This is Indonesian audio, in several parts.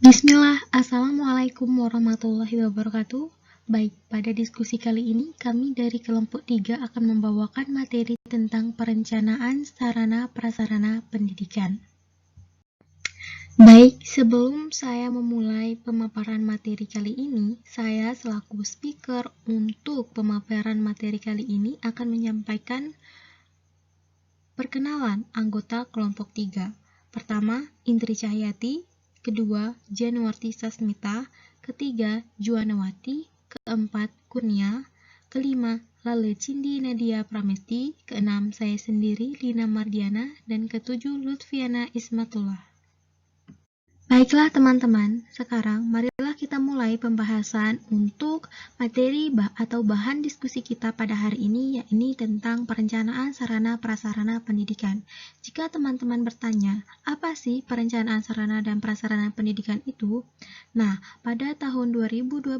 Bismillah, Assalamualaikum warahmatullahi wabarakatuh. Baik, pada diskusi kali ini kami dari kelompok 3 akan membawakan materi tentang perencanaan sarana prasarana pendidikan. Baik, sebelum saya memulai pemaparan materi kali ini, saya selaku speaker untuk pemaparan materi kali ini akan menyampaikan perkenalan anggota kelompok 3. Pertama, Indri Cahyati. Kedua, Januarti Sasmita. Ketiga, Juanawati. Keempat, Kurnia. Kelima, Lale Cindi Nadia Pramesti. Keenam, saya sendiri, Lina Mardiana. Dan ketujuh, Lutfiana Ismatullah. Baiklah teman-teman, sekarang marilah kita mulai pembahasan untuk materi atau bahan diskusi kita pada hari ini, yakni tentang perencanaan sarana prasarana pendidikan. Jika teman-teman bertanya, apa sih perencanaan sarana dan prasarana pendidikan itu? Nah, pada tahun 2012,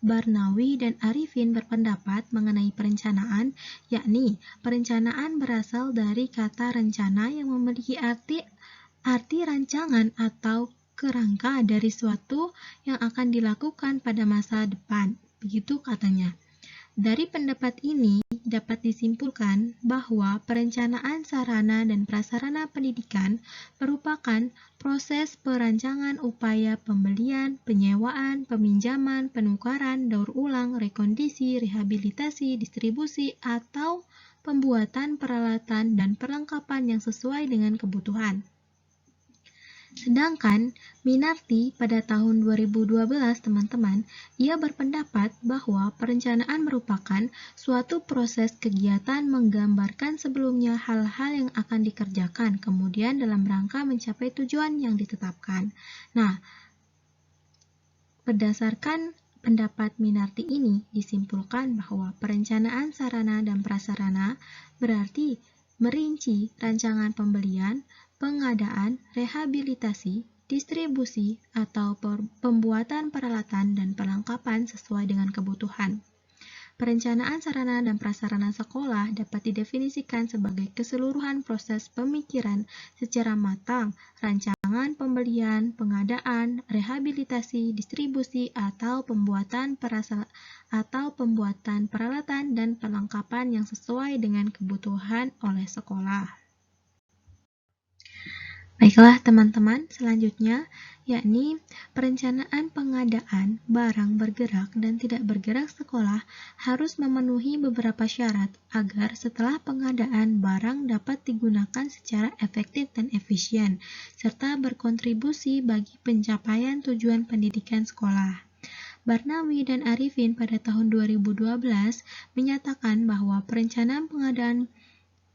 Barnawi dan Arifin berpendapat mengenai perencanaan, yakni perencanaan berasal dari kata rencana yang memiliki arti rancangan atau kerangka dari suatu yang akan dilakukan pada masa depan. Begitu katanya. Dari pendapat ini dapat disimpulkan bahwa perencanaan sarana dan prasarana pendidikan merupakan proses perancangan upaya pembelian, penyewaan, peminjaman, penukaran, daur ulang, rekondisi, rehabilitasi, distribusi, atau pembuatan peralatan dan perlengkapan yang sesuai dengan kebutuhan. Sedangkan Minarti pada tahun 2012, teman-teman, ia berpendapat bahwa perencanaan merupakan suatu proses kegiatan menggambarkan sebelumnya hal-hal yang akan dikerjakan, kemudian dalam rangka mencapai tujuan yang ditetapkan. Nah, berdasarkan pendapat Minarti ini disimpulkan bahwa perencanaan sarana dan prasarana berarti merinci rancangan pembelian, pengadaan, rehabilitasi, distribusi, atau pembuatan peralatan dan perlengkapan sesuai dengan kebutuhan. Perencanaan sarana dan prasarana sekolah dapat didefinisikan sebagai keseluruhan proses pemikiran secara matang, rancangan pembelian, pengadaan, rehabilitasi, distribusi, atau pembuatan peralatan dan perlengkapan yang sesuai dengan kebutuhan oleh sekolah. Baiklah teman-teman, selanjutnya yakni perencanaan pengadaan barang bergerak dan tidak bergerak sekolah harus memenuhi beberapa syarat agar setelah pengadaan barang dapat digunakan secara efektif dan efisien, serta berkontribusi bagi pencapaian tujuan pendidikan sekolah. Barnawi dan Arifin pada tahun 2012 menyatakan bahwa perencanaan pengadaan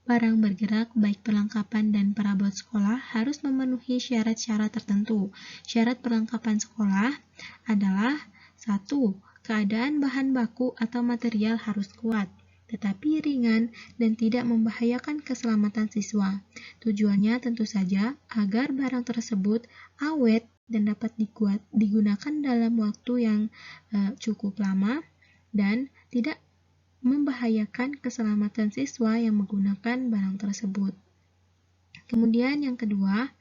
barang bergerak, baik perlengkapan dan perabot sekolah, harus memenuhi syarat-syarat tertentu. Syarat perlengkapan sekolah adalah 1. Keadaan bahan baku atau material harus kuat, tetapi ringan dan tidak membahayakan keselamatan siswa. Tujuannya tentu saja agar barang tersebut awet dan dapat digunakan dalam waktu yang cukup lama dan tidak membahayakan keselamatan siswa yang menggunakan barang tersebut. Kemudian yang kedua,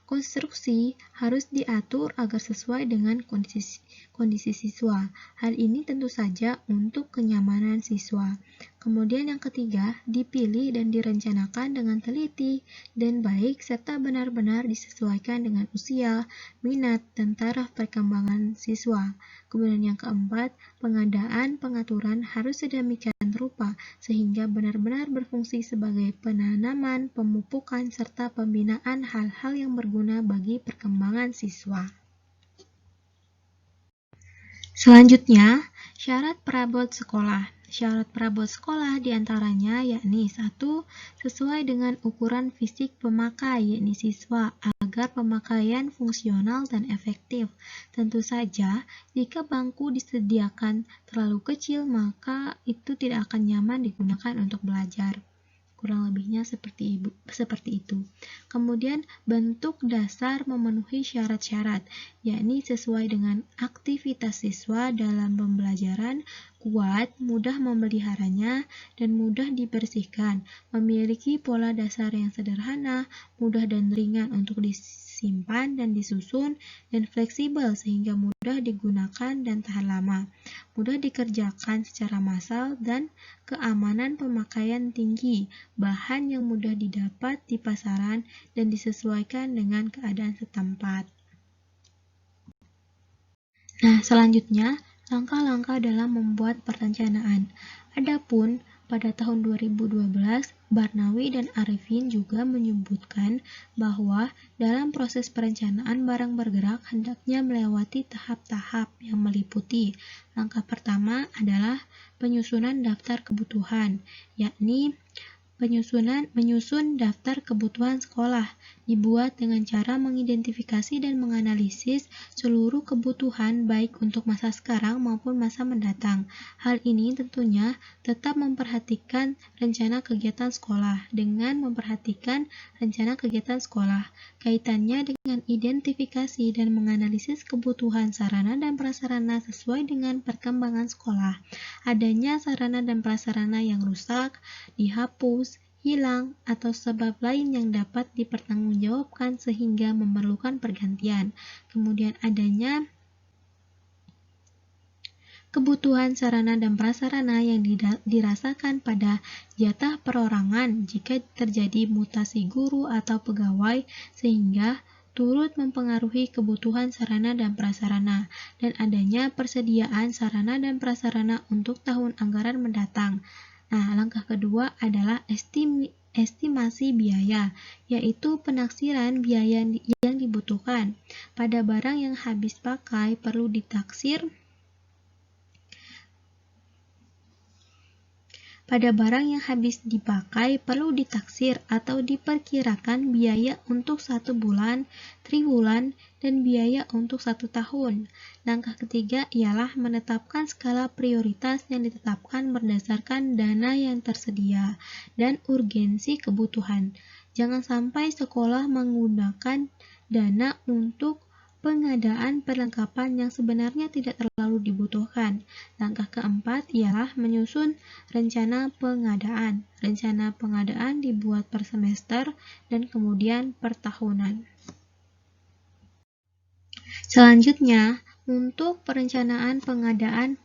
konstruksi harus diatur agar sesuai dengan kondisi siswa. Hal ini tentu saja untuk kenyamanan siswa. Kemudian yang ketiga, dipilih dan direncanakan dengan teliti dan baik serta benar-benar disesuaikan dengan usia, minat, dan taraf perkembangan siswa. Kemudian yang keempat, pengaturan harus sedemikian rupa sehingga benar-benar berfungsi sebagai penanaman, pemupukan, serta pembinaan hal-hal yang berguna bagi perkembangan siswa. Selanjutnya, syarat perabot sekolah. Syarat perabot sekolah diantaranya yakni 1. Sesuai dengan ukuran fisik pemakai, yakni siswa, agar pemakaian fungsional dan efektif. Tentu saja, jika bangku disediakan terlalu kecil, maka itu tidak akan nyaman digunakan untuk belajar. Kurang lebihnya seperti itu. Kemudian bentuk dasar memenuhi syarat-syarat, yakni sesuai dengan aktivitas siswa dalam pembelajaran, kuat, mudah memeliharanya, dan mudah dibersihkan, memiliki pola dasar yang sederhana, mudah dan ringan untuk disimpan dan disusun, dan fleksibel sehingga mudah digunakan dan tahan lama, mudah dikerjakan secara massal, dan keamanan pemakaian tinggi, bahan yang mudah didapat di pasaran dan disesuaikan dengan keadaan setempat. Nah, selanjutnya, langkah-langkah dalam membuat perencanaan. Adapun pada tahun 2012, Barnawi dan Arifin juga menyebutkan bahwa dalam proses perencanaan barang bergerak hendaknya melewati tahap-tahap yang meliputi. Langkah pertama adalah penyusunan daftar kebutuhan, yakni menyusun daftar kebutuhan sekolah, dibuat dengan cara mengidentifikasi dan menganalisis seluruh kebutuhan baik untuk masa sekarang maupun masa mendatang. Hal ini tentunya tetap memperhatikan rencana kegiatan sekolah. Dengan memperhatikan rencana kegiatan sekolah, kaitannya dengan identifikasi dan menganalisis kebutuhan sarana dan prasarana sesuai dengan perkembangan sekolah. Adanya sarana dan prasarana yang rusak, dihapus, hilang, atau sebab lain yang dapat dipertanggungjawabkan sehingga memerlukan pergantian. Kemudian adanya kebutuhan sarana dan prasarana yang dirasakan pada jatah perorangan jika terjadi mutasi guru atau pegawai sehingga turut mempengaruhi kebutuhan sarana dan prasarana, dan adanya persediaan sarana dan prasarana untuk tahun anggaran mendatang. Nah, langkah kedua adalah estimasi biaya, yaitu penaksiran biaya yang dibutuhkan. Pada barang yang habis pakai perlu ditaksir Pada barang yang habis dipakai perlu ditaksir atau diperkirakan biaya untuk 1 bulan, triwulan, dan biaya untuk 1 tahun. Langkah ketiga ialah menetapkan skala prioritas yang ditetapkan berdasarkan dana yang tersedia dan urgensi kebutuhan. Jangan sampai sekolah menggunakan dana untuk pengadaan perlengkapan yang sebenarnya tidak terlalu dibutuhkan. Langkah keempat ialah menyusun rencana pengadaan. Rencana pengadaan dibuat per semester dan kemudian per tahunan. Selanjutnya, untuk perencanaan pengadaan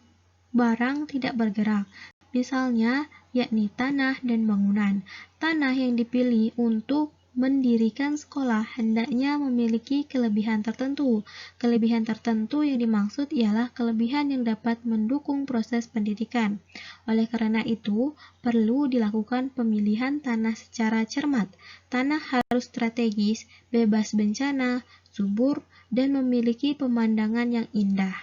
barang tidak bergerak, misalnya yakni tanah dan bangunan. Tanah yang dipilih untuk mendirikan sekolah hendaknya memiliki kelebihan tertentu. Kelebihan tertentu yang dimaksud ialah kelebihan yang dapat mendukung proses pendidikan. Oleh karena itu, perlu dilakukan pemilihan tanah secara cermat. Tanah harus strategis, bebas bencana, subur, dan memiliki pemandangan yang indah.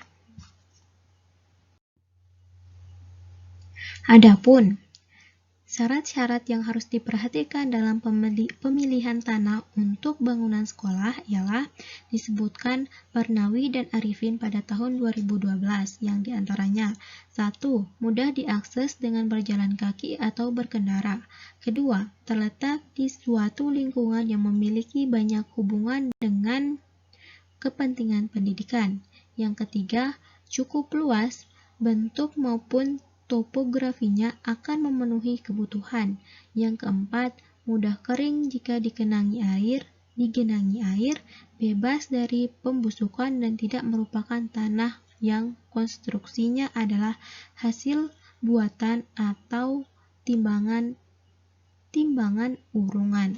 Adapun syarat-syarat yang harus diperhatikan dalam pemilihan tanah untuk bangunan sekolah ialah disebutkan Barnawi dan Arifin pada tahun 2012 yang diantaranya 1. Mudah diakses dengan berjalan kaki atau berkendara. Kedua, terletak di suatu lingkungan yang memiliki banyak hubungan dengan kepentingan pendidikan. Yang ketiga, cukup luas, bentuk maupun topografinya akan memenuhi kebutuhan. Yang keempat, mudah kering jika digenangi air, bebas dari pembusukan dan tidak merupakan tanah yang konstruksinya adalah hasil buatan atau timbangan urungan.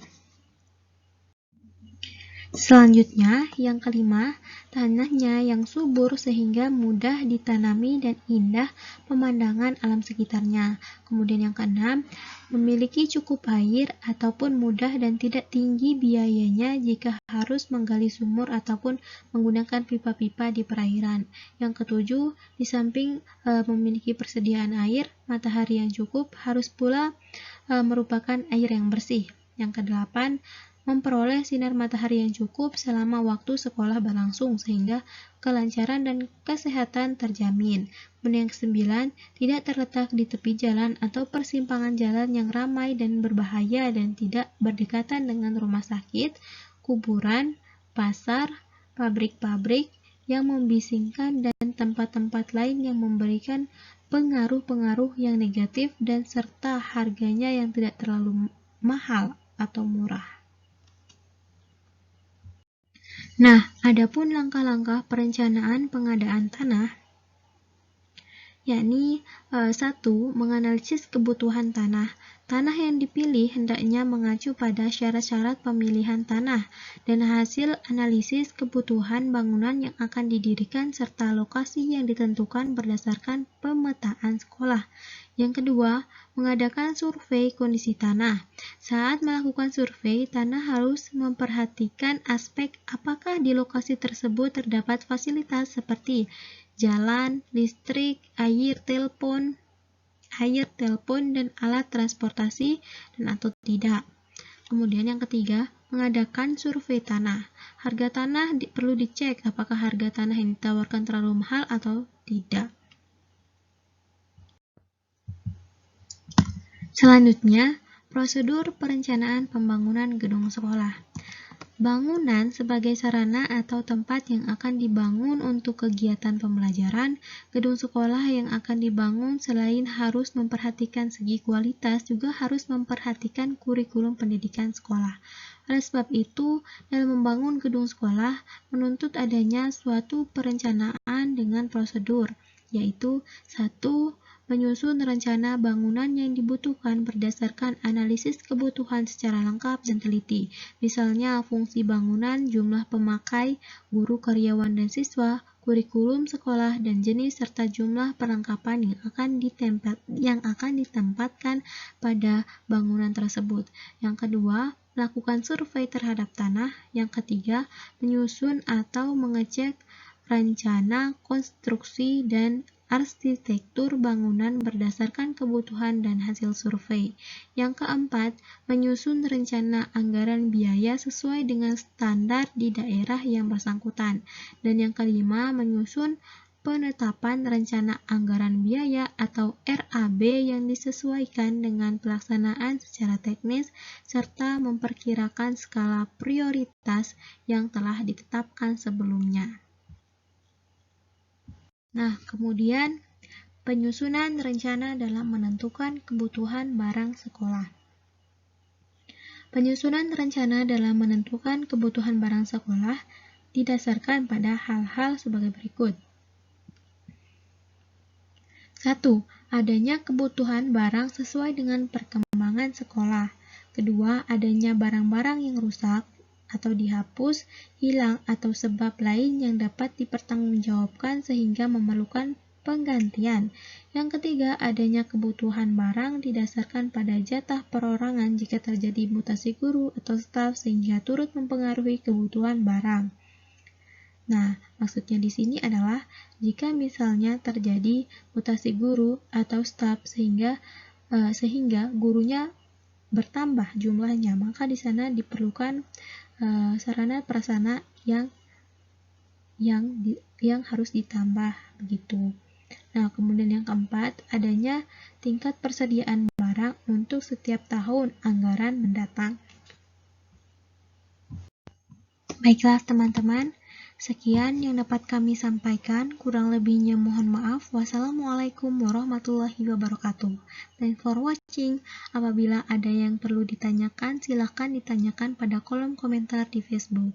Selanjutnya, yang kelima, tanahnya yang subur sehingga mudah ditanami dan indah pemandangan alam sekitarnya. Kemudian yang keenam, memiliki cukup air ataupun mudah dan tidak tinggi biayanya jika harus menggali sumur ataupun menggunakan pipa-pipa di perairan. Yang ketujuh, di samping memiliki persediaan air, matahari yang cukup harus pula merupakan air yang bersih. Yang kedelapan, memperoleh sinar matahari yang cukup selama waktu sekolah berlangsung sehingga kelancaran dan kesehatan terjamin. Kemudian yang kesembilan, tidak terletak di tepi jalan atau persimpangan jalan yang ramai dan berbahaya dan tidak berdekatan dengan rumah sakit, kuburan, pasar, pabrik-pabrik yang membisingkan dan tempat-tempat lain yang memberikan pengaruh-pengaruh yang negatif dan serta harganya yang tidak terlalu mahal atau murah. Nah, adapun langkah-langkah perencanaan pengadaan tanah, yakni 1. Menganalisis kebutuhan tanah. Tanah yang dipilih hendaknya mengacu pada syarat-syarat pemilihan tanah dan hasil analisis kebutuhan bangunan yang akan didirikan serta lokasi yang ditentukan berdasarkan pemetaan sekolah. Yang kedua, mengadakan survei kondisi tanah. Saat melakukan survei, tanah harus memperhatikan aspek apakah di lokasi tersebut terdapat fasilitas seperti jalan, listrik, air, telepon, dan alat transportasi dan atau tidak. Kemudian yang ketiga, mengadakan survei tanah. Harga tanah perlu dicek apakah harga tanah yang ditawarkan terlalu mahal atau tidak. Selanjutnya, prosedur perencanaan pembangunan gedung sekolah. Bangunan sebagai sarana atau tempat yang akan dibangun untuk kegiatan pembelajaran, gedung sekolah yang akan dibangun selain harus memperhatikan segi kualitas, juga harus memperhatikan kurikulum pendidikan sekolah. Oleh sebab itu, dalam membangun gedung sekolah menuntut adanya suatu perencanaan dengan prosedur, yaitu 1. Menyusun rencana bangunan yang dibutuhkan berdasarkan analisis kebutuhan secara lengkap dan teliti. Misalnya fungsi bangunan, jumlah pemakai, guru, karyawan, dan siswa, kurikulum sekolah, dan jenis serta jumlah perlengkapan yang akan ditempatkan pada bangunan tersebut. Yang kedua, melakukan survei terhadap tanah. Yang ketiga, menyusun atau mengecek rencana konstruksi dan arsitektur bangunan berdasarkan kebutuhan dan hasil survei. Yang keempat, menyusun rencana anggaran biaya sesuai dengan standar di daerah yang bersangkutan. Dan yang kelima, menyusun penetapan rencana anggaran biaya atau RAB yang disesuaikan dengan pelaksanaan secara teknis serta memperkirakan skala prioritas yang telah ditetapkan sebelumnya. Nah, kemudian penyusunan rencana dalam menentukan kebutuhan barang sekolah. Penyusunan rencana dalam menentukan kebutuhan barang sekolah didasarkan pada hal-hal sebagai berikut. 1. Adanya kebutuhan barang sesuai dengan perkembangan sekolah. Kedua, adanya barang-barang yang rusak atau dihapus, hilang, atau sebab lain yang dapat dipertanggungjawabkan sehingga memerlukan penggantian. Yang ketiga, adanya kebutuhan barang didasarkan pada jatah perorangan jika terjadi mutasi guru atau staf sehingga turut mempengaruhi kebutuhan barang. Nah, maksudnya di sini adalah jika misalnya terjadi mutasi guru atau staf sehingga gurunya bertambah jumlahnya, maka di sana diperlukan sarana prasarana yang harus ditambah begitu. Nah, kemudian yang keempat, adanya tingkat persediaan barang untuk setiap tahun anggaran mendatang. Baiklah teman-teman, sekian yang dapat kami sampaikan, kurang lebihnya mohon maaf. Wassalamualaikum warahmatullahi wabarakatuh. Thanks for watching. Apabila ada yang perlu ditanyakan, silahkan ditanyakan pada kolom komentar di Facebook.